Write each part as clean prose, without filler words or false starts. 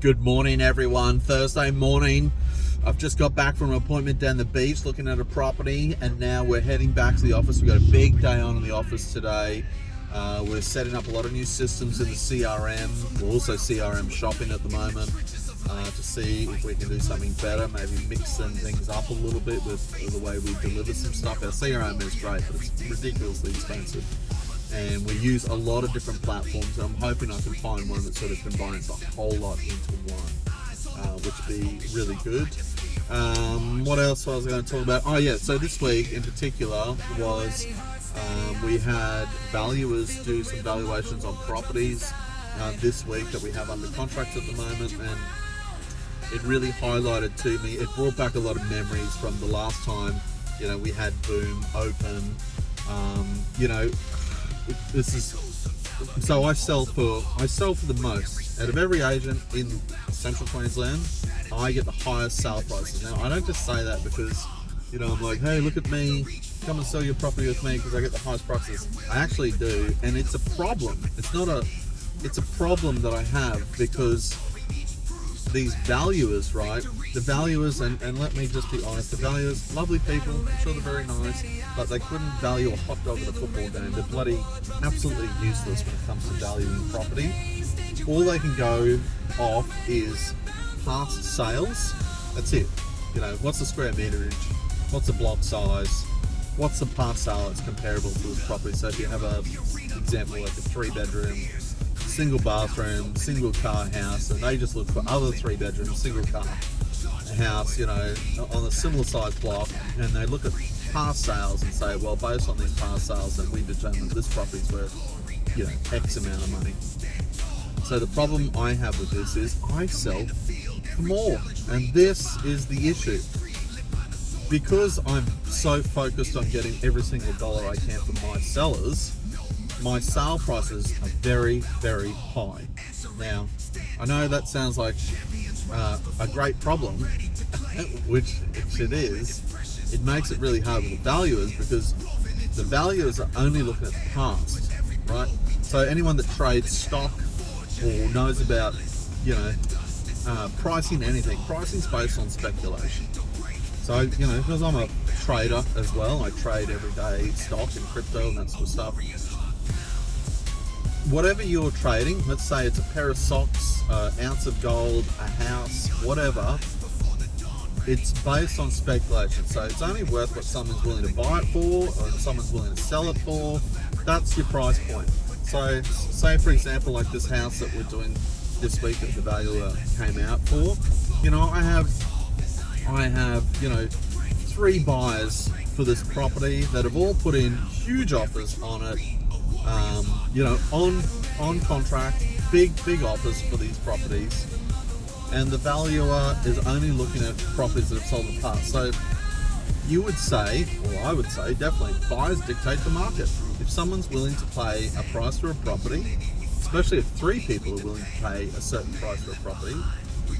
Good morning, everyone. Thursday morning. I've just got back from an appointment down the beach looking at a property, and now we're heading back to the office. We've got a big day on in the office today. We're setting up a lot of new systems in the CRM. We're also CRM shopping at the moment to see if we can do something better, maybe mix some things up a little bit with the way we deliver some stuff. Our CRM is great, but it's ridiculously expensive. And we use a lot of different platforms. I'm hoping I can find one that sort of combines a whole lot into one, which would be really good. What else was I going to talk about? Oh yeah, so this week in particular was we had valuers do some valuations on properties this week that we have under contract at the moment, and it really highlighted to me, it brought back a lot of memories from the last time, we had Boom open. This is so I sell for the most out of every agent in Central Queensland. I get the highest sale prices. Now I don't just say that because I'm like, hey, look at me, come and sell your property with me because I get the highest prices. I actually do, and it's a problem. It's a problem that I have because these valuers, right? The valuers, and let me just be honest, the valuers, lovely people, I'm sure they're very nice, but they couldn't value a hot dog at a football game. They're bloody absolutely useless when it comes to valuing property. All they can go off is past sales. That's it. What's the square meterage? What's the block size? What's the past sale that's comparable to this property? So if you have a example like a 3-bedroom, single bathroom, single car house, and they just look for other 3-bedroom, single car house, on a similar size block, and they look at past sales and say, well, based on these past sales, that we determine this property's worth, X amount of money. So the problem I have with this is I sell for more, and this is the issue. Because I'm so focused on getting every single dollar I can from my sellers, my sale prices are very, very high. Now, I know that sounds like a great problem, which it is. It makes it really hard with the valuers because the valuers are only looking at the past, right? So anyone that trades stock or knows about, pricing anything, pricing's based on speculation. So, because I'm a trader as well, I trade every day stock and crypto and that sort of stuff. Whatever you're trading, let's say it's a pair of socks, an ounce of gold, a house, whatever, it's based on speculation. So it's only worth what someone's willing to buy it for, or someone's willing to sell it for. That's your price point. So say for example, like this house that we're doing this week that the valuer came out for, I have 3 buyers for this property that have all put in huge offers on it. On contract, big offers for these properties, and the valuer is only looking at properties that have sold in the past. So you would say, or I would say, definitely buyers dictate the market. If someone's willing to pay a price for a property, especially if 3 people are willing to pay a certain price for a property,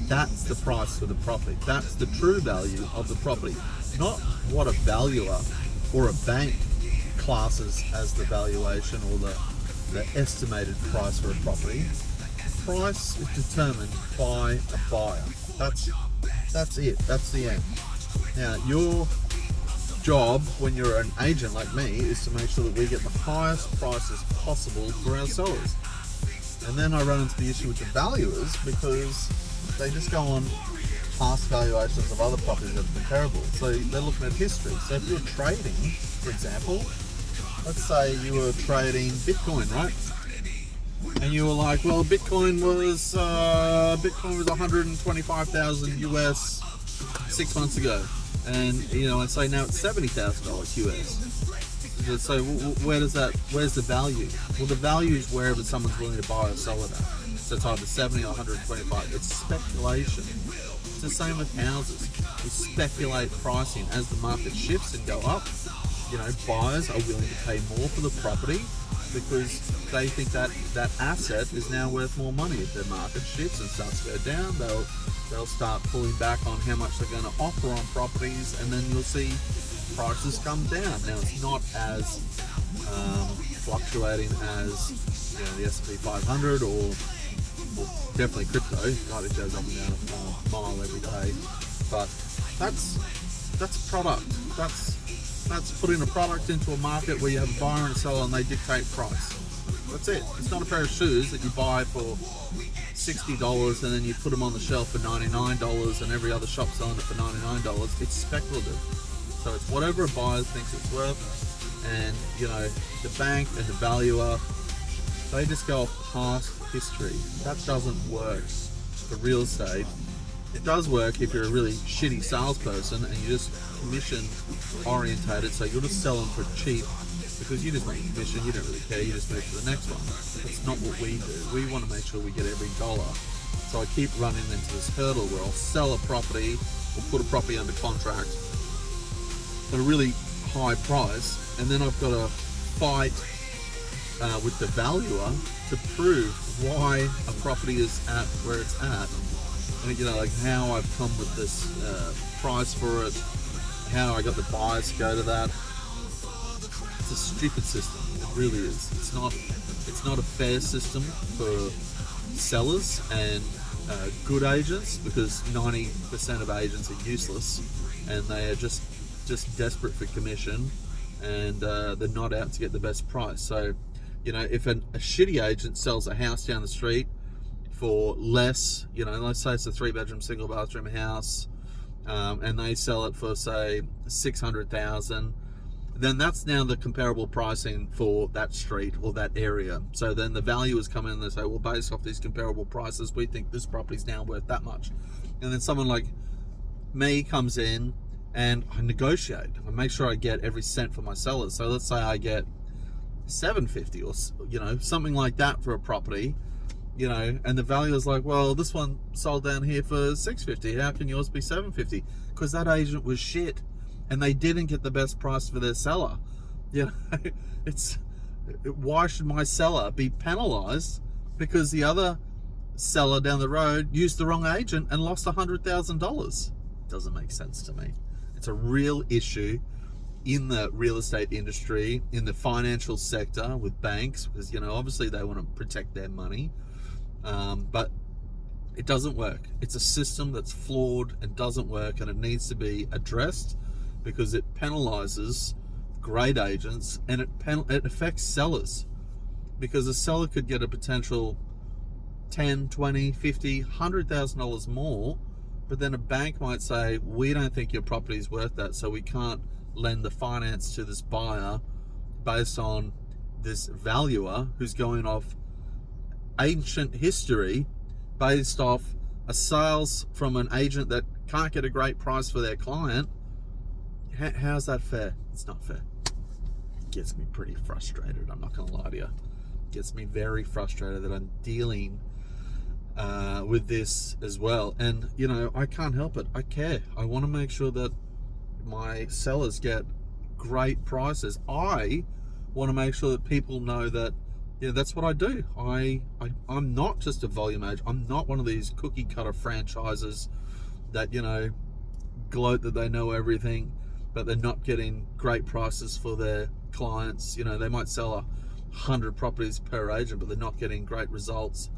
that's the price for the property. That's the true value of the property, not what a valuer or a bank classes as the valuation or the estimated price for a property. Price is determined by a buyer. That's it. That's the end. Now, your job when you're an agent like me is to make sure that we get the highest prices possible for our sellers. And then I run into the issue with the valuers because they just go on past valuations of other properties that are comparable. So they're looking at history. So if you're trading, for example, let's say you were trading Bitcoin, right? And you were like, well, Bitcoin was 125,000 US 6 months ago, and I'd say now it's $70,000 US. So where's the value? Well, the value is wherever someone's willing to buy or sell it at. So it's either 70 or 125. It's speculation. It's the same with houses. We speculate pricing as the market shifts and go up. Buyers are willing to pay more for the property because they think that asset is now worth more money. If their market shifts and starts to go down, they'll start pulling back on how much they're going to offer on properties, and then you'll see prices come down. Now it's not as fluctuating as the S&P 500 or well, definitely crypto. God, it goes up and down a mile every day. But that's a product. That's putting a product into a market where you have a buyer and a seller and they dictate price. That's it. It's not a pair of shoes that you buy for $60 and then you put them on the shelf for $99 and every other shop selling it for $99. It's speculative. So it's whatever a buyer thinks it's worth. And, you know, the bank and the valuer, they just go off past history. That doesn't work for real estate. It does work if you're a really shitty salesperson and you're just commission orientated, so you'll just sell them for cheap because you just make commission, you don't really care, you just move to the next one. That's not what we do. We want to make sure we get every dollar. So I keep running into this hurdle where I'll sell a property or put a property under contract at a really high price, and then I've got to fight with the valuer to prove why a property is at where it's at. And, you know, like how I've come with this price for it, how I got the buyers to go to that. It's a stupid system. It really is. It's not a fair system for sellers and good agents, because 90% of agents are useless and they are just desperate for commission, and they're not out to get the best price. So, you know, if a shitty agent sells a house down the street for less, you know, let's say it's a 3-bedroom single bathroom house, and they sell it for say $600,000, then that's now the comparable pricing for that street or that area. So then the valuers come in and they say, well, based off these comparable prices, we think this property's now worth that much. And then someone like me comes in and I negotiate. I make sure I get every cent for my sellers. So let's say I get $750 or, you know, something like that for a property, you know, and the valuer's like, well, this one sold down here for $650. How can yours be $750? Because that agent was shit and they didn't get the best price for their seller. You know, why should my seller be penalized because the other seller down the road used the wrong agent and lost $100,000? Doesn't make sense to me. It's a real issue in the real estate industry, in the financial sector with banks, because, you know, obviously they want to protect their money, but it doesn't work. It's a system that's flawed and doesn't work, and it needs to be addressed because it penalizes great agents and it affects sellers, because a seller could get a potential $10, $20, $50, $100,000 more, but then a bank might say, we don't think your property is worth that, so we can't lend the finance to this buyer based on this valuer who's going off ancient history, based off a sales from an agent that can't get a great price for their client. How's that fair? It's not fair. It gets me pretty frustrated, I'm not gonna lie to you. It gets me very frustrated that I'm dealing with this as well. And, you know, I can't help it. I care. I want to make sure that my sellers get great prices. I want to make sure that people know that, you know, that's what I do. I'm not just a volume agent. I'm not one of these cookie cutter franchises that, you know, gloat that they know everything, but they're not getting great prices for their clients. You know, they might sell 100 properties per agent, but they're not getting great results.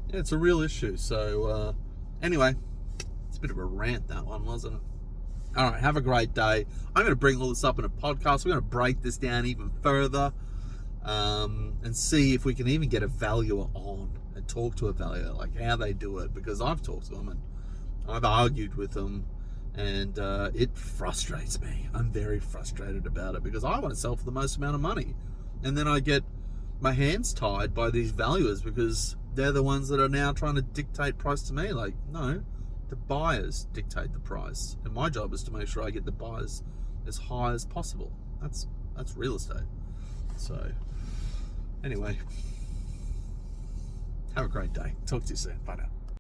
Yeah, it's a real issue. So anyway, it's a bit of a rant, that one, wasn't it? All right, have a great day. I'm going to bring all this up in a podcast. We're going to break this down even further and see if we can even get a valuer on and talk to a valuer, like how they do it, because I've talked to them and I've argued with them, and it frustrates me. I'm very frustrated about it because I want to sell for the most amount of money, and then I get my hands tied by these valuers because they're the ones that are now trying to dictate price to me. Like, no, the buyers dictate the price, and my job is to make sure I get the buyers as high as possible. That's real estate. So anyway, have a great day. Talk to you soon. Bye now.